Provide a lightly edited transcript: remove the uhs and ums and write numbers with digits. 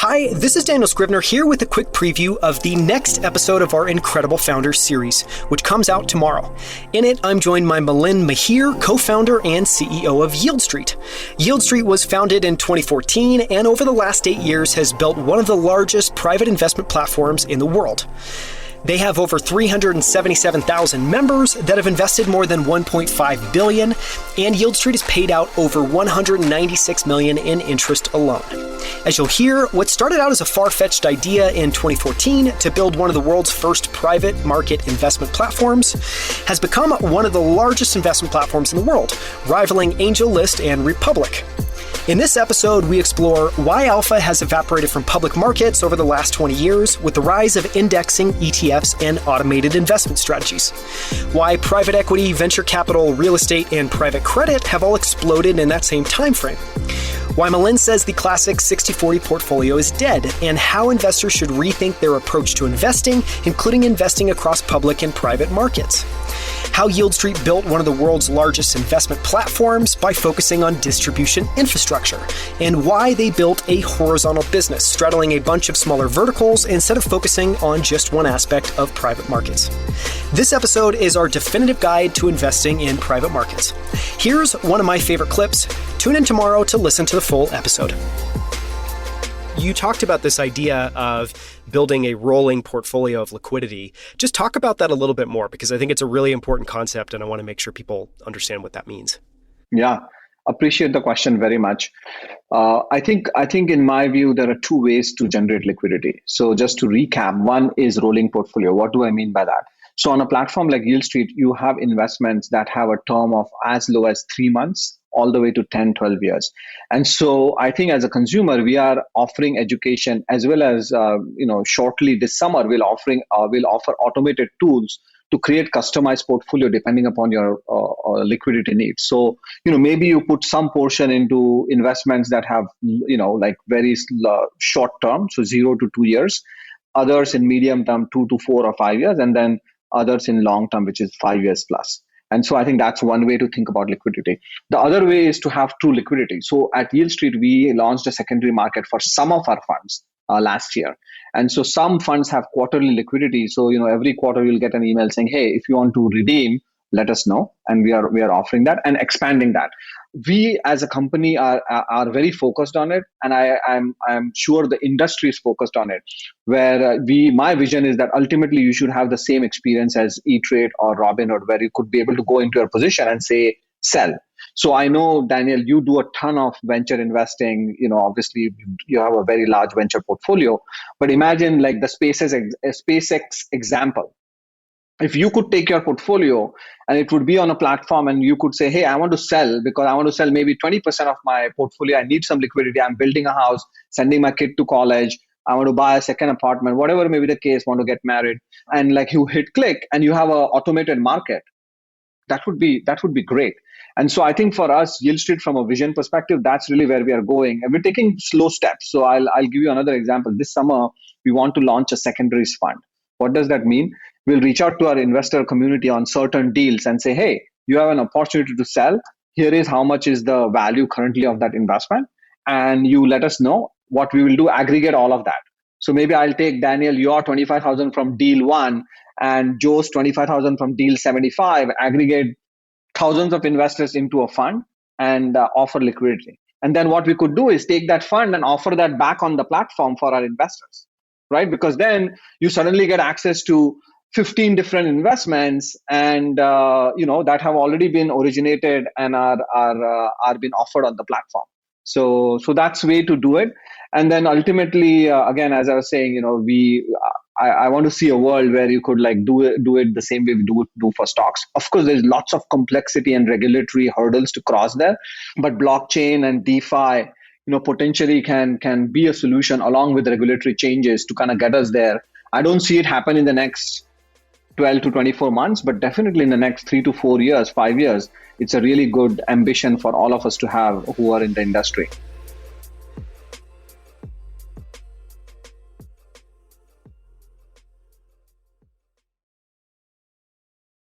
Hi, this is Daniel Scrivner here with a quick preview of the next episode of our Incredible Founders series, which comes out tomorrow. In it, I'm joined by Milind Mehere, co-founder and CEO of Yieldstreet. Yieldstreet was founded in 2014 and over the last 8 years has built one of the largest private investment platforms in the world. They have over 377,000 members that have invested more than $1.5 billion, and Yieldstreet has paid out over $196 million in interest alone. As you'll hear, what started out as a far-fetched idea in 2014 to build one of the world's first private market investment platforms has become one of the largest investment platforms in the world, rivaling AngelList and Republic. In this episode, we explore why alpha has evaporated from public markets over the last 20 years with the rise of indexing, ETFs, and automated investment strategies. Why private equity, venture capital, real estate, and private credit have all exploded in that same time frame. Why Milind says the classic 60-40 portfolio is dead, and how investors should rethink their approach to investing, including investing across public and private markets. How Yieldstreet built one of the world's largest investment platforms by focusing on distribution infrastructure, and why they built a horizontal business, straddling a bunch of smaller verticals instead of focusing on just one aspect of private markets. This episode is our definitive guide to investing in private markets. Here's one of my favorite clips. Tune in tomorrow to listen to the full episode. You talked about this idea of building a rolling portfolio of liquidity. Just talk about that a little bit more, because I think it's a really important concept and I want to make sure people understand what that means. Yeah, appreciate the question very much. I think in my view, there are two ways to generate liquidity. So just to recap, one is rolling portfolio. What do I mean by that? So on a platform like Yieldstreet, you have investments that have a term of as low as 3 months all the way to 10, 12 years. And so I think as a consumer, we are offering education as well as, shortly this summer, we'll offer automated tools to create customized portfolio depending upon your liquidity needs. So, maybe you put some portion into investments that have, like very short term, so 0 to 2 years, others in medium term, 2 to 4 or 5 years, and then others in long term, which is 5 years plus. And so I think that's one way to think about liquidity. The other way is to have true liquidity. So at Yieldstreet, we launched a secondary market for some of our funds last year. And so some funds have quarterly liquidity. So, every quarter you'll get an email saying, hey, if you want to redeem, let us know. And we are offering that and expanding that. We as a company are very focused on it. And I'm sure the industry is focused on it, where my vision is that ultimately you should have the same experience as E-Trade or Robinhood, where you could be able to go into your position and say, sell. So I know, Daniel, you do a ton of venture investing. Obviously you have a very large venture portfolio, but imagine like the SpaceX example. If you could take your portfolio and it would be on a platform and you could say, hey, I want to sell because I want to sell maybe 20% of my portfolio. I need some liquidity. I'm building a house, sending my kid to college. I want to buy a second apartment, whatever may be the case, want to get married. And like you hit click and you have an automated market. That would be great. And so I think for us, Yieldstreet, from a vision perspective, that's really where we are going. And we're taking slow steps. So I'll give you another example. This summer, we want to launch a secondaries fund. What does that mean? We'll reach out to our investor community on certain deals and say, hey, you have an opportunity to sell. Here is how much is the value currently of that investment. And you let us know. What we will do, aggregate all of that. So maybe I'll take, Daniel, your 25,000 from deal 1 and Joe's 25,000 from deal 75, aggregate thousands of investors into a fund and offer liquidity. And then what we could do is take that fund and offer that back on the platform for our investors, right? Because then you suddenly get access to 15 different investments and that have already been originated and are being offered on the platform. So that's way to do it. And then ultimately, again, as I was saying, I want to see a world where you could like do it the same way we do for stocks. Of course, there's lots of complexity and regulatory hurdles to cross there, but blockchain and DeFi, potentially can be a solution along with regulatory changes to kind of get us there. I don't see it happen in the next 12 to 24 months, but definitely in the next 3 to 4 years, 5 years, it's a really good ambition for all of us to have who are in the industry.